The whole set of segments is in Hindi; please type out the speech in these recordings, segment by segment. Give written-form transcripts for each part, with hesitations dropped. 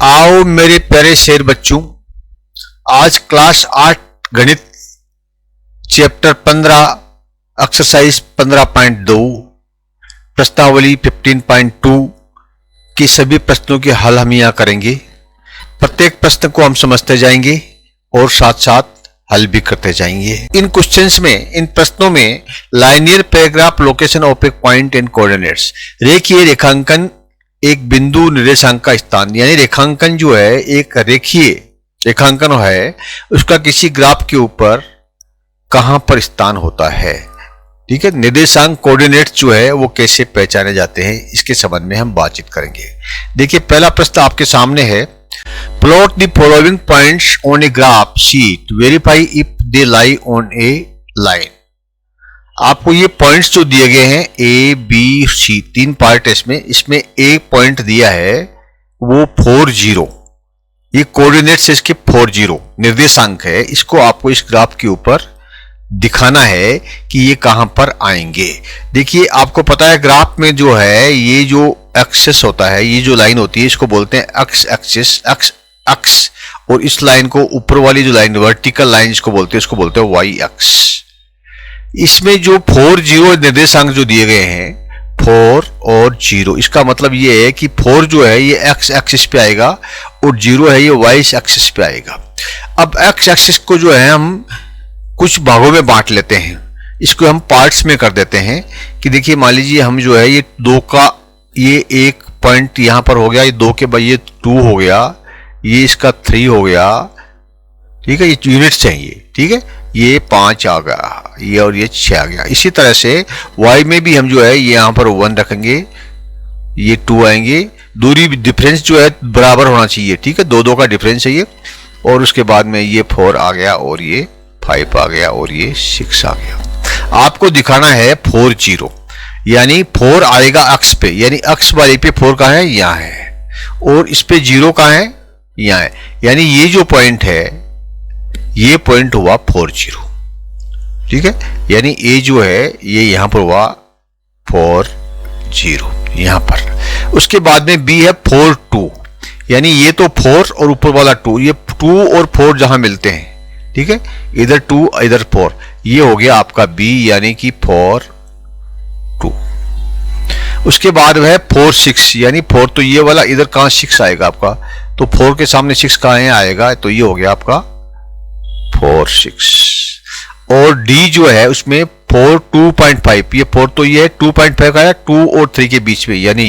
आओ मेरे प्यारे शेर बच्चों, आज क्लास 8 गणित चैप्टर 15 एक्सरसाइज 15.2 प्रश्नावली 15.2 के सभी प्रश्नों के हल हम यहाँ करेंगे। प्रत्येक प्रश्न को हम समझते जाएंगे और साथ साथ हल भी करते जाएंगे। इन क्वेश्चंस में, इन प्रश्नों में linear paragraph location of A point and coordinates, रेखीय रेखांकन एक बिंदु निर्देशांक का स्थान, यानी रेखांकन जो है एक रेखीय रेखांकन है, उसका किसी ग्राफ के ऊपर कहां पर स्थान होता है। ठीक है, निर्देशांक कोऑर्डिनेट्स जो है वो कैसे पहचाने जाते हैं, इसके संबंध में हम बातचीत करेंगे। देखिए, पहला प्रश्न आपके सामने है, plot the following points on a graph sheet, verify if they lie on A line. आपको ये पॉइंट्स जो दिए गए हैं ए बी सी, तीन पार्ट है इसमें एक पॉइंट दिया है वो 40, ये कोऑर्डिनेट्स है इसके 40 निर्देशांक है। इसको आपको इस ग्राफ के ऊपर दिखाना है कि ये कहां पर आएंगे। देखिए, आपको पता है ग्राफ में जो है ये जो एक्सिस होता है, ये जो लाइन होती है इसको बोलते हैं एक्स एक्सिस, एक्स, और इस लाइन को ऊपर वाली जो लाइन वर्टिकल लाइन इसको बोलते हैं, इसको बोलते हैं वाई एक्स। इसमें जो 40 निर्देशांक जो दिए गए हैं 4 और 0, इसका मतलब ये है कि 4 जो है ये एक्स एक्सिस पे आएगा और 0 है ये वाई एक्सिस पे आएगा। अब एक्स एक्सिस को जो है हम कुछ भागों में बांट लेते हैं, इसको हम पार्ट्स में कर देते हैं कि देखिए, मान लीजिए हम जो है ये 2 का ये एक पॉइंट यहां पर हो गया, ये 2 के बाद ये 2 हो गया, ये इसका 3 हो गया। ठीक है, ये यूनिट्स हैं ये। ठीक है, ये 5 आ गया, ये और ये 6 आ गया। इसी तरह से y में भी हम जो है ये यहां पर 1 रखेंगे, ये 2 आएंगे। दूरी डिफरेंस जो है बराबर होना चाहिए। ठीक है, 2 का डिफरेंस है ये, और उसके बाद में ये 4 आ गया और ये 5 आ गया और ये 6 आ गया। आपको दिखाना है 40, यानी 4 आएगा अक्ष पे, यानी अक्ष वाले पे 4 कहां है, यहां है, और इस पे 0 कहां है, यहां है। यानी ये जो पॉइंट है ये पॉइंट हुआ 40। ठीक है, यानी ए जो है ये यहां पर हुआ 40 यहां पर। उसके बाद में बी है 4 2, यानी ये तो 4 और ऊपर वाला 2, ये 2 और 4 जहां मिलते हैं। ठीक है, इधर 2 इधर 4, ये हो गया आपका बी, यानी कि 4 2। उसके बाद है 4 6, यानी 4 तो ये वाला, इधर कहां 6 आएगा आपका, तो 4 के सामने 6 कहां आएगा, तो ये हो गया आपका 4 6। और डी जो है उसमें 4 2.5, ये 4 तो ये है, 2.5 का है 2 और 3 के बीच में, यानी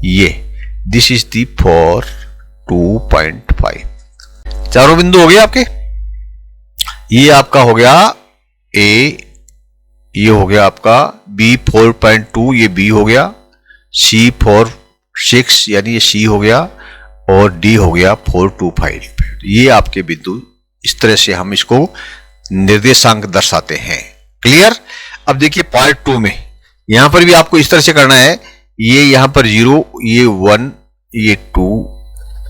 ये दिस इज दी 4 2.5। चारों बिंदु हो गए आपके। ये आपका हो गया ए, ये हो गया आपका बी 4.2, ये बी हो गया, सी 4 6, यानी ये सी हो गया, और डी हो गया 4 2 5। ये आपके बिंदु, इस तरह से हम इसको निर्देशांक दर्शाते हैं। क्लियर। अब देखिए पार्ट 2 में यहां पर भी आपको इस तरह से करना है, ये यहां पर 0, ये 1, ये 2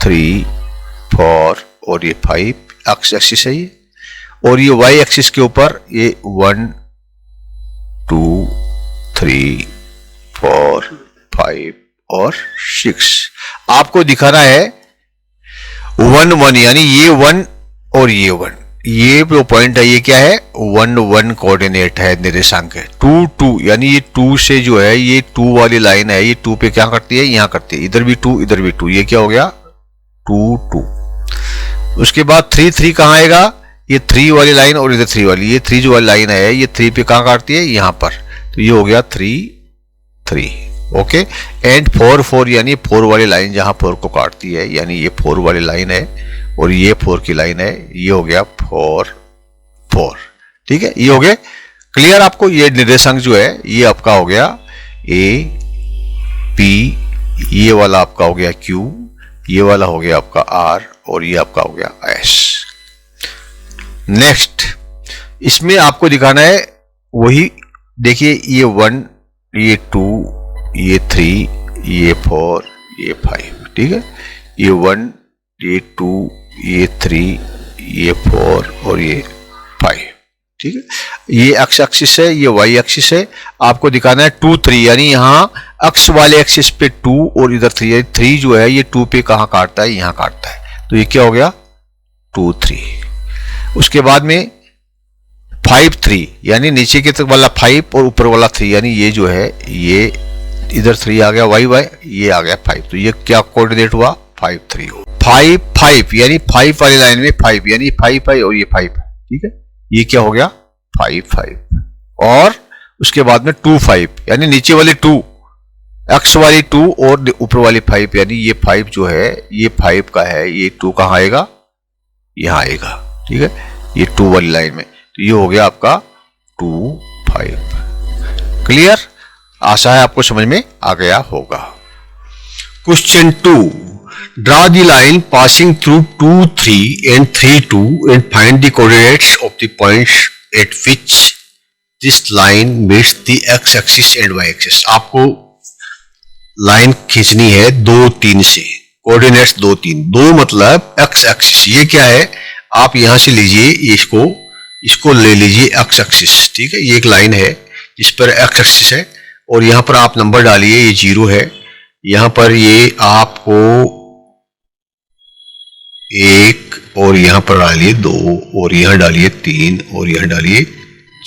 3 4 और ये 5 एक्स एक्सिस है ये, और ये वाई एक्सिस के ऊपर ये 1 2 3 4 5 और 6। आपको दिखाना है 1 1, यानी ये 1 और ये 1, ये जो पॉइंट है ये क्या है, 1 1 कोऑर्डिनेट है, निर्देशांक है। 2 2, यानी ये 2 से जो है ये 2 वाली लाइन है, ये 2 पे क्या करती है, यहां करती है, इधर भी 2 इधर भी 2, ये क्या हो गया 2 2। उसके बाद 3 3 कहां आएगा, ये 3 वाली लाइन और इधर 3 वाली, ये 3 जो वाली लाइन है ये 3 पे कहां काटती है, यहां पर, तो ये हो गया 3 3। ओके, एंड 4 4, यानी 4 वाली लाइन जहां 4 को काटती है, यानी ये 4 वाली लाइन है और ये 4 की लाइन है, ये हो गया 4 4। ठीक है, ये हो गए क्लियर आपको। ये निर्देशांक जो है ये आपका हो गया ए पी, ये वाला आपका हो गया क्यू, ये वाला हो गया आपका आर, और ये आपका हो गया एस। नेक्स्ट, इसमें आपको दिखाना है वही, देखिए ये 1, ये 2, ये 3, ये 4, ये 5। ठीक है, ये 1, ये 2, ये 3, ये 4 और ये 5। ठीक है, ये एक्स एक्सिस है, ये वाई एक्सिस है। आपको दिखाना है 2 3, यानी यहाँ एक्स वाले एक्सिस पे 2 और इधर 3 है। 3 जो है ये 2 पे कहाँ काटता है, यहाँ काटता है। तो ये क्या हो गया 2 3। उसके बाद में 5 3, यानी नीचे के तरफ वाला 5 और ऊपर वाला 3, यानी ये जो है ये इधर 3 आ गया वाई वाई, ये आ गया 5। तो ये क्या कोऑर्डिनेट हुआ 5 3 हो। 5 5 यानी 5 वाली लाइन में 5 यानी 5 है और ये 5 है, ठीक है। ये क्या हो गया 5 5। और उसके बाद में 2 5, यानी नीचे वाली 2, एक्स वाली 2 और ऊपर वाली 5, यानी ये 5 जो है ये 5 का है, ये 2 कहाँ आएगा, यहाँ आएगा, ठीक है, ये 2 वाली लाइन में। तो ये हो गया आपका 2 5। क्लियर? आशा है आपको समझ में आ गया होगा। Question 2, draw the line passing through 2 3 and 3 2 and find the coordinates of the points at which this line meets the x axis and y axis। आपको लाइन खींचनी है 2 3 से, कोऑर्डिनेट्स 2 3, 2 मतलब x एक्सिस। ये क्या है, आप यहां से लीजिए इसको ले लीजिए x एक्सिस, ठीक है। ये एक लाइन है जिस पर x एक्सिस है और यहां पर आप नंबर डालिए, ये 0 है। यहां पर ये आपको 1 और यहां पर डालिए 2 और यहां डालिए 3 और यहां डालिए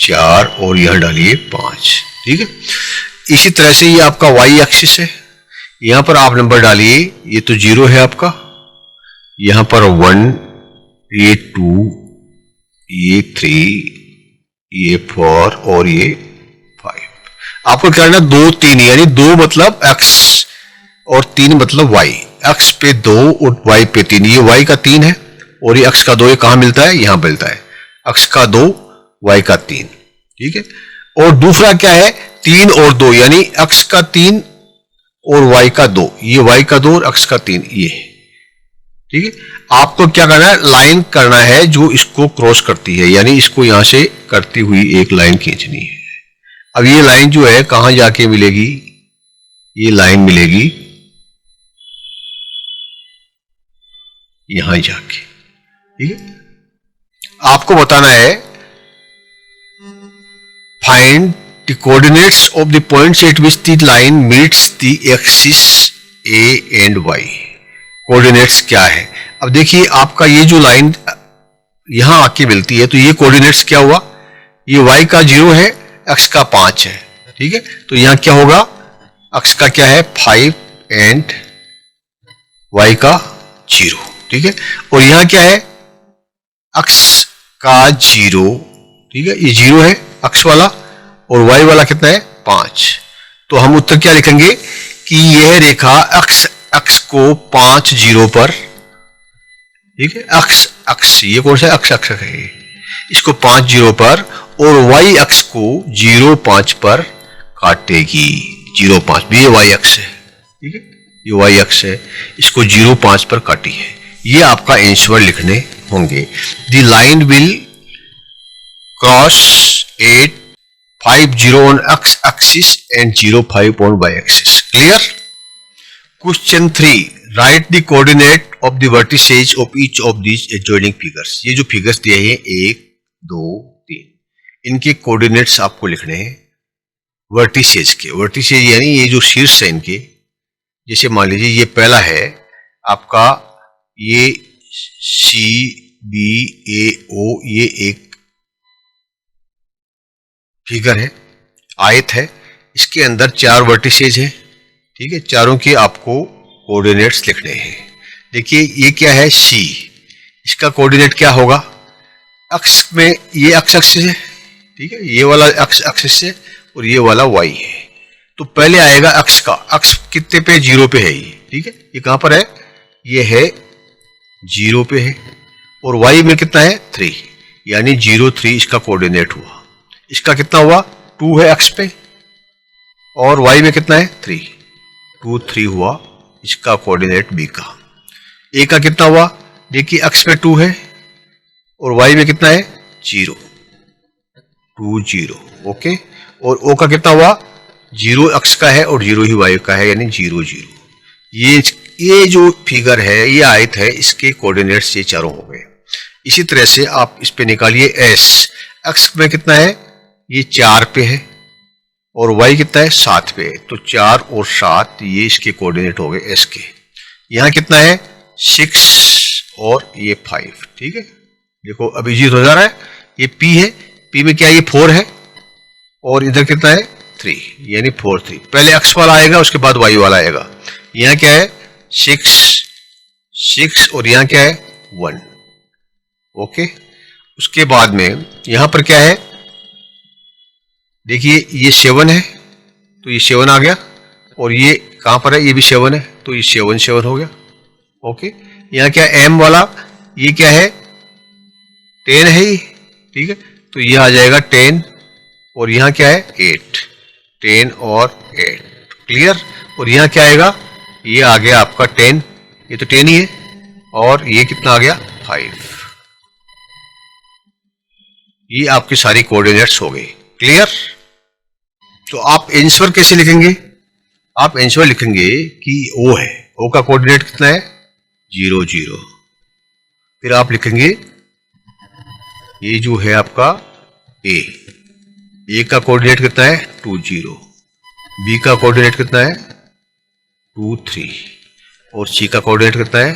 4 और यहां डालिए 5, ठीक है। इसी तरह से ये आपका y एक्सिस है, यहां पर आप नंबर डालिए, ये तो 0 है आपका, यहां पर 1, ये 2, ये 3, ये 4 और ये 5। आपको क्या करना 2 3, यानी 2 मतलब x और 3 मतलब y। x पे 2 और y पे 3, ये y का 3 है और ये x का 2, ये कहां मिलता है, यहां मिलता है, x का 2 y का 3, ठीक है। और दूसरा क्या है 3 और 2, यानी x का 3 और y का 2, ये y का 2 और x का 3, ये, ठीक है। आपको क्या करना है, लाइन करना है जो इसको क्रॉस करती है, यानी इसको यहां से करती हुई एक लाइन खींचनी है। अब ये लाइन जो है कहां जाके मिलेगी, ये लाइन मिलेगी यहां जाके, ठीक है। आपको बताना है find the coordinates of the points at which the line meets the axis A and Y. Coordinates क्या है, अब देखिए आपका ये जो लाइन यहां आके मिलती है, तो ये कोऑर्डिनेट्स क्या हुआ, ये y का 0 है, x का 5 है, ठीक है। तो यहां क्या होगा, x का क्या है 5 एंड y का 0, ठीक है। और यहां क्या है x का 0, ठीक है, ये 0 है x वाला और y वाला कितना है 5। तो हम उत्तर क्या लिखेंगे कि यह रेखा x को 5 0 पर, ठीक है, x ये कौन सा x है, इसको 5 0 पर और y अक्ष को 0 5 पर काटेगी। 0 5 भी ये y अक्ष है, ठीक है, ये y अक्ष है, इसको 0 5 पर काटी है। ये आपका आंसर लिखने होंगे। The line will cross 8 5 0 on x axis and 0 5 on y axis। Clear? Question 3, right the coordinate of the vertices of each of these adjoining figures. ये जो फिगर्स दिए हैं 1 2 3, इनके कोऑर्डिनेट्स आपको लिखने हैं वर्टिसेज के। वर्टिसेज यानी ये जो शीर्ष है इनके, जैसे मान लीजिए ये पहला है आपका, ये सी बी ए ओ, ये एक फिगर है, आयत है, इसके अंदर 4 वर्टिसेज हैं, ठीक है। चारों के आपको कोऑर्डिनेट्स लिखने हैं। देखिए ये क्या है सी, इसका कोऑर्डिनेट क्या होगा, अक्ष में ये अक्ष एक्सिस है, ठीक है, ये वाला अक्ष एक्सिस है और ये वाला y है। तो पहले आएगा अक्ष का, अक्ष कितने पे 0 पे है ये, ठीक है, ये कहां पर है, ये है 0 पे है और y में कितना है 3, यानी 0 3 इसका कोऑर्डिनेट हुआ। इसका कितना हुआ 2 है अक्ष पे और y में कितना है 3, 2 3 हुआ इसका कोऑर्डिनेट b का। a का कितना हुआ, देखिए अक्ष पे 2 है और y में कितना है 0 2 0, ओके। और o का कितना हुआ 0 अक्ष का है और 0 ही y का है, यानी 0 0। ये जो फिगर है, ये आयत है, इसके कोऑर्डिनेट्स ये चारों हो गए। इसी तरह से आप इस पे निकालिए s, अक्ष में कितना है ये 4 पे है और y कितना है 7 पे है, तो 4 और 7 ये इसके कोऑर्डिनेट हो गए s के। यहाँ कितना है 6 और ये 5, ठीक है। देखो अभी जीरो हो जा रहा है, ये p है, p में क्या ये 4 है और इधर कितना है 3, यानी 4 3। पहले x वाला आएगा उसके बाद y वाला आएगा। यहाँ क्या है 6 और यहाँ क्या है 1, ओके। उसके बाद में यहाँ पर क्या है, देखिए ये 7 है तो ये 7 आ गया, और ये कहाँ पर है, ये भी 7 है तो ये 7 7 हो गया, ओके। यहाँ क्या है m वाला, ये क्या है 10 है ये, ठीक है, तो ये आ जाएगा 10 और यहाँ क्या है 8, 10 और 8, क्लियर। और यहाँ क्या आएगा, ये आ गया आपका 10, ये तो 10 ही है, और ये कितना आ गया 5। ये आपकी सारी कोऑर्डिनेट्स हो गई, क्लियर। तो आप आंसर कैसे लिखेंगे, आप आंसर लिखेंगे कि O है, O का कोऑर्डिनेट कितना है 0 0। फिर आप लिखेंगे ये जो है आपका A का कोऑर्डिनेट कितना है 2 0, B का कोऑर्डिनेट कितना है 2 3 और C का कोऑर्डिनेट कितना है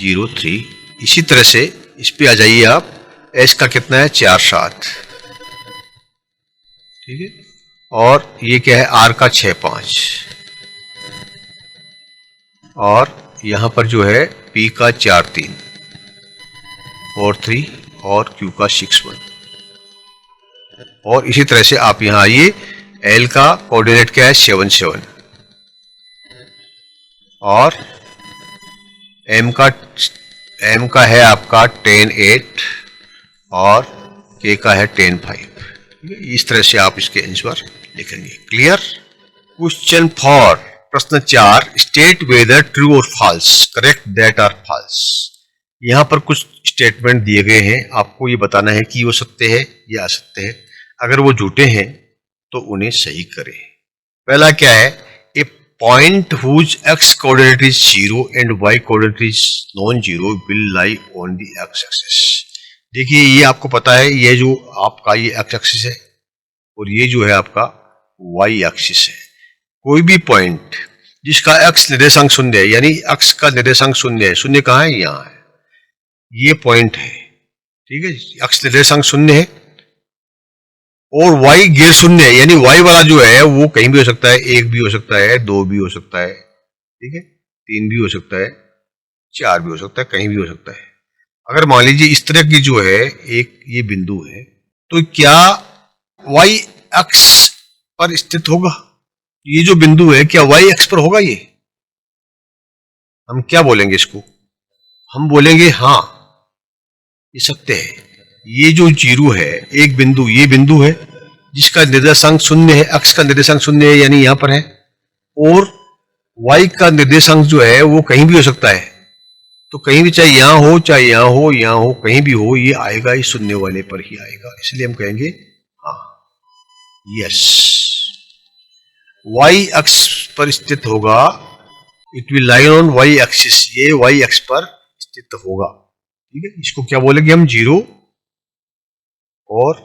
0 3। इसी तरह से इस पे आ जाइए आप, S का कितना है 4 7, ठीक है, और ये क्या है R का 6 5, और यहां पर जो है P का 4 3 और 3 और Q का 6 1। और इसी तरह से आप यहां आइए, L का कोऑर्डिनेट क्या है 7 7 और M का है आपका 10 8 और K का है 10 5। इस तरह से आप इसके आंसर लिखेंगे, क्लियर। क्वेश्चन 4, प्रश्न 4, स्टेट वेदर ट्रू और false, correct that are false. यहां पर कुछ स्टेटमेंट दिए गए हैं, आपको ये बताना है कि वो सत्य है या असत्य है। अगर वो झूठे हैं तो उन्हें सही करें। पहला क्या है, a point whose x coordinate is 0 and y coordinate is non zero will lie on the x axis. देखिए ये आपको पता है, ये जो आपका ये एक्स एक्सिस है और ये जो है आपका वाई एक्सिस है। कोई भी पॉइंट जिसका एक्स निर्देशांक शून्य है, यानी एक्स का निर्देशांक शून्य है, शून्य कहाँ है यहाँ है, ये पॉइंट है, ठीक है, एक्स निर्देशांक शून्य है और वाई गैर शून्य है, यानी वाई वाला जो है वो कहीं भी हो सकता है, 1 भी हो सकता है, 2 भी हो सकता है, ठीक है, 3 भी हो सकता है, 4 भी हो सकता है, कहीं भी हो सकता है। अगर मान लीजिए इस तरह की जो है एक ये बिंदु है, तो क्या वाई एक्स पर स्थित होगा? ये जो बिंदु है क्या वाई एक्स पर होगा? ये हम क्या बोलेंगे इसको? हम बोलेंगे हाँ ये सत्य है। ये जो जीरो है, एक बिंदु, ये बिंदु है जिसका निर्देशांक शून्य है, एक्स का निर्देशांक शून्य है यानी यहां पर है, और वाई का निर्देशांक जो है वो कहीं भी हो सकता है, तो कहीं भी, चाहे यहां हो चाहे यहां हो, यहां हो, कहीं भी हो, ये आएगा इस शून्य वाले पर ही आएगा। इसलिए हम कहेंगे हाँ, यस, वाई एक्स पर स्थित होगा, it will lie on Y axis, ये वाई एक्स पर स्थित होगा, ठीक है। इसको क्या बोलेंगे हम? जीरो और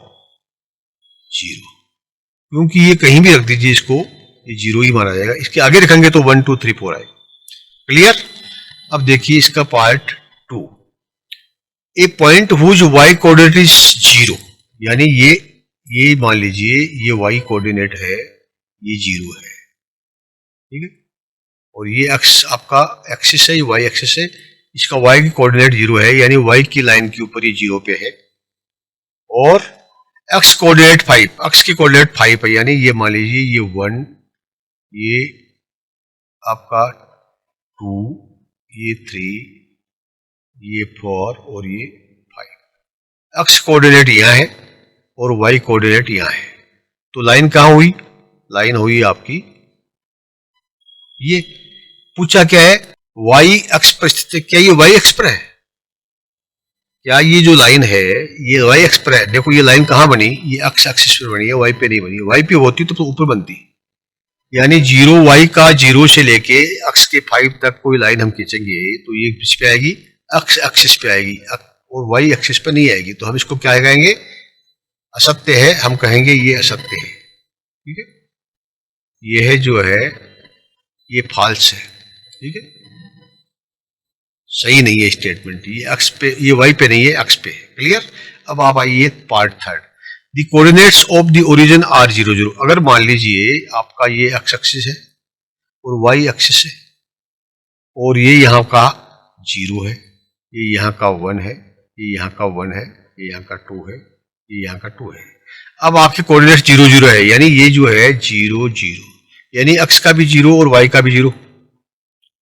जीरो, क्योंकि ये कहीं भी रख दीजिए इसको, ये जीरो ही माना जाएगा। इसके आगे रखेंगे तो 1 2 3 4 आएगा, क्लियर। अब देखिए इसका part 2, a point whose Y coordinate is 0, यानी ये मान लीजिए ये वाई कोऑर्डिनेट है, ये 0 है, ठीक है, और ये एक्स आपका एक्सिस है, ये वाई एक्सिस है, इसका वाई की कोऑर्डिनेट 0 है, यानी वाई की लाइन के ऊपर ये 0 पे है, और एक्स कोऑर्डिनेट 5, एक्स की कोऑर्डिनेट 5 है, यानी ये मान लीजिए ये 1, ये आपका 2, ये 3, ये 4 और ये 5। एक्स कोऑर्डिनेट यहाँ है और वाई कोऑर्डिनेट यहाँ है, तो लाइन कहाँ हुई? लाइन हुई आपकी, ये पूछा क्या है, वाई एक्स पर स्थित है। क्या ये वाई एक्स पर है? क्या ये जो लाइन है ये वाई एक्स पर है? देखो ये लाइन कहाँ बनी, ये एक्स एक्सिस पर बनी है, वाई पे नहीं बनी। वाई पे होती तो ऊपर बनती, यानी 0 वाई का 0 से लेके एक्स के 5 तक कोई लाइन हम खींचेंगे तो ये किस पे आएगी? एक्स एक्सिस पे आएगी, और वाई एक्सिस पे नहीं आएगी। तो हम इसको क्या कहेंगे? असत्य है, हम कहेंगे ये असत्य है। ठीक है, ये है जो है ये फॉल्स है। ठीक है, सही नहीं है स्टेटमेंट, ये अक्ष पे, ये वाई पे नहीं है, अक्ष पे। क्लियर। अब आप आइए part third. The coordinates of the origin are 0 0। अगर मान लीजिए आपका ये एक्स एक्सिस है और वाई एक्सिस है और ये यहाँ का 0 है, ये यहाँ का 1 है, ये यहाँ का 1 है, ये यहाँ का 2 है, ये यहाँ का 2 है। अब आपके कोऑर्डिनेट्स 0 0 है, यानी ये जो है 0 0, यानी एक्स का भी 0 और वाई का भी 0,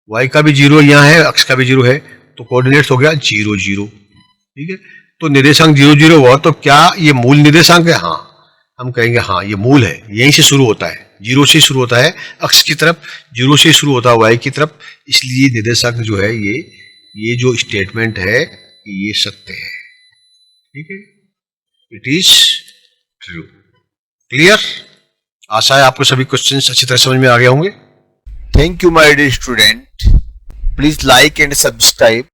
वाई का भी 0 यहाँ है, अक्ष का भी 0 है, तो कोऑर्डिनेट्स हो गया 0 0। ठीक है, तो निर्देशांक 0 0 हुआ, तो क्या ये मूल निर्देशांक है? हाँ, हम कहेंगे हाँ ये मूल है, यहीं से शुरू होता है, 0 से शुरू होता है अक्ष की तरफ, 0 से शुरू होता है वाई की तरफ, इसलिए निर्देशांक जो है ये जो स्टेटमेंट है ये सत्य है। ठीक है, इट इज ट्रू। क्लियर। आशा है आपको सभी क्वेश्चंस अच्छी तरह समझ में आ गए होंगे। Thank you, my dear student. Please like and subscribe